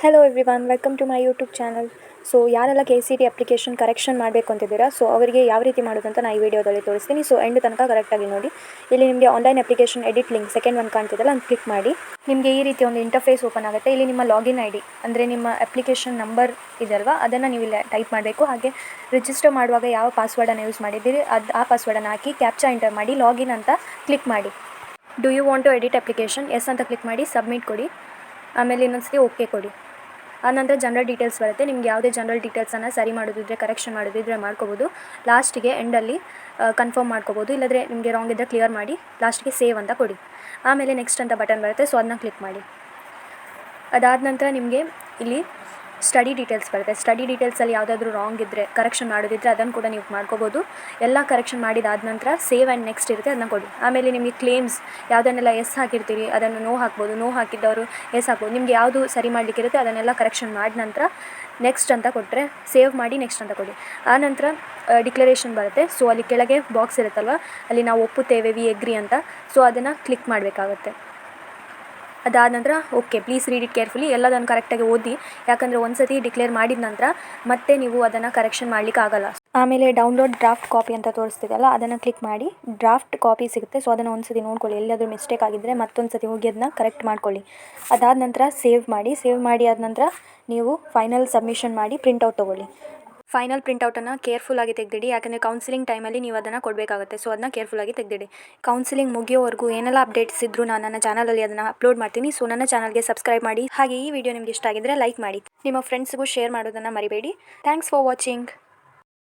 Hello everyone, welcome to my YouTube channel. So ಯಾರೆಲ್ಲ KCET application correction ಮಾಡಬೇಕು ಅಂತಿದ್ದೀರಾ, so ಅವರಿಗೆ ಯಾವ ರೀತಿ ಮಾಡೋದಂತ ನಾನು ಈ ವಿಡಿಯೋದಲ್ಲಿ ತೋರಿಸ್ತೀನಿ. ಸೊ ಎಂಡ್ ತನಕ ಕರೆಕ್ಟಾಗಿ ನೋಡಿ. ಇಲ್ಲಿ ನಿಮಗೆ online application edit link second one ಕಾಣ್ತಿದ್ದಲ್ಲ, ಅಂತ ಕ್ಲಿಕ್ ಮಾಡಿ. ನಿಮಗೆ ಈ ರೀತಿ ಒಂದು ಇಂಟರ್ಫೇಸ್ ಓಪನ್ ಆಗುತ್ತೆ. ಇಲ್ಲಿ ನಿಮ್ಮ ಲಾಗಿನ್ ID ಅಂದರೆ ನಿಮ್ಮ ಅಪ್ಲಿಕೇಶನ್ ನಂಬರ್ ಇದಲ್ವಾ, ಅದನ್ನು ನೀವು ಇಲ್ಲಿ ಟೈಪ್ ಮಾಡಬೇಕು. ಹಾಗೆ ರಿಜಿಸ್ಟರ್ ಮಾಡುವಾಗ ಯಾವ ಪಾಸ್ವರ್ಡನ್ನು ಯೂಸ್ ಮಾಡಿದ್ದೀರಿ ಆ ಪಾಸ್ವರ್ಡನ್ನು ಹಾಕಿ ಕ್ಯಾಪ್ಚಾ ಎಂಟರ್ ಮಾಡಿ ಲಾಗಿನ್ ಅಂತ ಕ್ಲಿಕ್ ಮಾಡಿ. Do you want to edit application yes ಅಂತ ಕ್ಲಿಕ್ ಮಾಡಿ ಸಬ್ಮಿಟ್ ಕೊಡಿ. ಆಮೇಲೆ ಇನ್ನೊಂದ್ಸತಿ ಓಕೆ ಕೊಡಿ. ಆನಂತರ ಜನರಲ್ ಡೀಟೇಲ್ಸ್ ಬರುತ್ತೆ. ನಿಮ್ಗೆ ಯಾವುದೇ ಜನರಲ್ ಡೀಟೇಲ್ಸನ್ನು ಸರಿ ಮಾಡೋದಿದ್ರೆ, ಕರೆಕ್ಷನ್ ಮಾಡೋದಿದ್ರೆ ಮಾಡ್ಕೋಬೋದು. ಲಾಸ್ಟಿಗೆ ಎಂಡಲ್ಲಿ ಕನ್ಫರ್ಮ್ ಮಾಡ್ಕೋಬೋದು. ಇಲ್ಲದ್ರೆ ನಿಮಗೆ ರಾಂಗ್ ಇದ್ದರೆ ಕ್ಲಿಯರ್ ಮಾಡಿ ಲಾಸ್ಟಿಗೆ ಸೇವ್ ಅಂತ ಕೊಡಿ. ಆಮೇಲೆ ನೆಕ್ಸ್ಟ್ ಅಂತ ಬಟನ್ ಬರುತ್ತೆ, ಸೊ ಅದನ್ನ ಕ್ಲಿಕ್ ಮಾಡಿ. ಅದಾದ ನಂತರ ನಿಮಗೆ ಇಲ್ಲಿ ಸ್ಟಡಿ ಡೀಟೇಲ್ಸ್ ಬರುತ್ತೆ. ಸ್ಟಡಿ ಡೀಟೇಲ್ಸಲ್ಲಿ ಯಾವುದಾದ್ರೂ ರಾಂಗ್ ಇದ್ದರೆ, ಕರೆಕ್ಷನ್ ಮಾಡೋದಿದ್ದರೆ ಅದನ್ನು ಕೂಡ ನೀವು ಮಾಡ್ಕೋಬೋದು. ಎಲ್ಲ ಕರೆಕ್ಷನ್ ಮಾಡಿದಾದ ನಂತರ ಸೇವ್ ಆ್ಯಂಡ್ ನೆಕ್ಸ್ಟ್ ಇರುತ್ತೆ, ಅದನ್ನ ಕೊಡಿ. ಆಮೇಲೆ ನಿಮಗೆ ಕ್ಲೇಮ್ಸ್ ಯಾವುದನ್ನೆಲ್ಲ ಎಸ್ ಹಾಕಿರ್ತೀರಿ ಅದನ್ನು ನೋ ಹಾಕ್ಬೋದು. ನೋ ಹಾಕಿದ್ದವರು ಎಸ್ ಹಾಕ್ಬೋದು. ನಿಮಗೆ ಯಾವುದು ಸರಿ ಮಾಡಲಿಕ್ಕಿರುತ್ತೆ ಅದನ್ನೆಲ್ಲ ಕರೆಕ್ಷನ್ ಮಾಡಿದ ನಂತರ ನೆಕ್ಸ್ಟ್ ಅಂತ ಕೊಟ್ಟರೆ ಸೇವ್ ಮಾಡಿ ನೆಕ್ಸ್ಟ್ ಅಂತ ಕೊಡಿ. ಆನಂತರ ಡಿಕ್ಲರೇಷನ್ ಬರುತ್ತೆ. ಸೊ ಅಲ್ಲಿ ಕೆಳಗೆ ಬಾಕ್ಸ್ ಇರುತ್ತಲ್ವ, ಅಲ್ಲಿ ನಾವು ಒಪ್ಪುತ್ತೇವೆ ವಿ ಎಗ್ರಿ ಅಂತ, ಸೊ ಅದನ್ನು ಕ್ಲಿಕ್ ಮಾಡಬೇಕಾಗುತ್ತೆ. ಅದಾದ ನಂತರ okay please read it carefully, ಎಲ್ಲದನ್ನು ಕರೆಕ್ಟಾಗಿ ಓದಿ. ಯಾಕಂದರೆ ಒಂದು ಸತಿ ಡಿಕ್ಲೇರ್ ಮಾಡಿದ ನಂತರ ಮತ್ತೆ ನೀವು ಅದನ್ನು ಕರೆಕ್ಷನ್ ಮಾಡಲಿಕ್ಕೆ ಆಗಲ್ಲ. ಆಮೇಲೆ ಡೌನ್ಲೋಡ್ ಡ್ರಾಫ್ಟ್ ಕಾಪಿ ಅಂತ ತೋರಿಸ್ತಿದೆಯಲ್ಲ, ಅದನ್ನು ಕ್ಲಿಕ್ ಮಾಡಿ ಡ್ರಾಫ್ಟ್ ಕಾಪಿ ಸಿಗುತ್ತೆ. ಸೊ ಅದನ್ನು ಒಂದು ಸತಿ ನೋಡ್ಕೊಳ್ಳಿ. ಎಲ್ಲಾದರೂ ಮಿಸ್ಟೇಕ್ ಆಗಿದ್ದರೆ ಮತ್ತೊಂದು ಸತಿ ಹೋಗಿ ಅದನ್ನ ಕರೆಕ್ಟ್ ಮಾಡ್ಕೊಳ್ಳಿ. ಅದಾದ ನಂತರ ಸೇವ್ ಮಾಡಿ ಆದ ನಂತರ ನೀವು ಫೈನಲ್ ಸಬ್ಮಿಷನ್ ಮಾಡಿ ಪ್ರಿಂಟೌಟ್ ತೊಗೊಳ್ಳಿ. ಫೈನಲ್ ಪ್ರಿಂಟೌಟನ್ನು ಕೇರ್ಫುಲ್ಲಾಗಿ ತೆಗೆದಿಡಿ. ಯಾಕಂದರೆ ಕೌನ್ಸಿಲಿಂಗ್ ಟೈಮಲ್ಲಿ ನೀವು ಅದನ್ನು ಕೊಡಬೇಕಾಗುತ್ತೆ. ಸೊ ಅದನ್ನ ಕೇರ್ಫುಲ್ಲಾಗಿ ತೆಗೆದಿಡಿ. ಕೌನ್ಸಿಲಿಂಗ್ ಮುಗಿಯೋವರೆಗೂ ಏನೆಲ್ಲ ಅಪ್ಡೇಟ್ಸ್ ಇದ್ದರೂ ನಾನು ನನ್ನ ಚಾನಲಲ್ಲಿ ಅದನ್ನು ಅಪ್ಲೋಡ್ ಮಾಡ್ತೀನಿ. ಸೊ ನನ್ನ ಚಾನಲ್ಗೆ ಸಬ್ಸ್ಕ್ರೈಬ್ ಮಾಡಿ. ಹಾಗೆ ಈ ವಿಡಿಯೋ ನಿಮ್ಗೆ ಇಷ್ಟ ಆಗಿದ್ದರೆ ಲೈಕ್ ಮಾಡಿ. ನಿಮ್ಮ ಫ್ರೆಂಡ್ಸ್ಗೂ ಶೇರ್ ಮಾಡೋದನ್ನು ಮರಿಬೇಡಿ. Thanks for watching.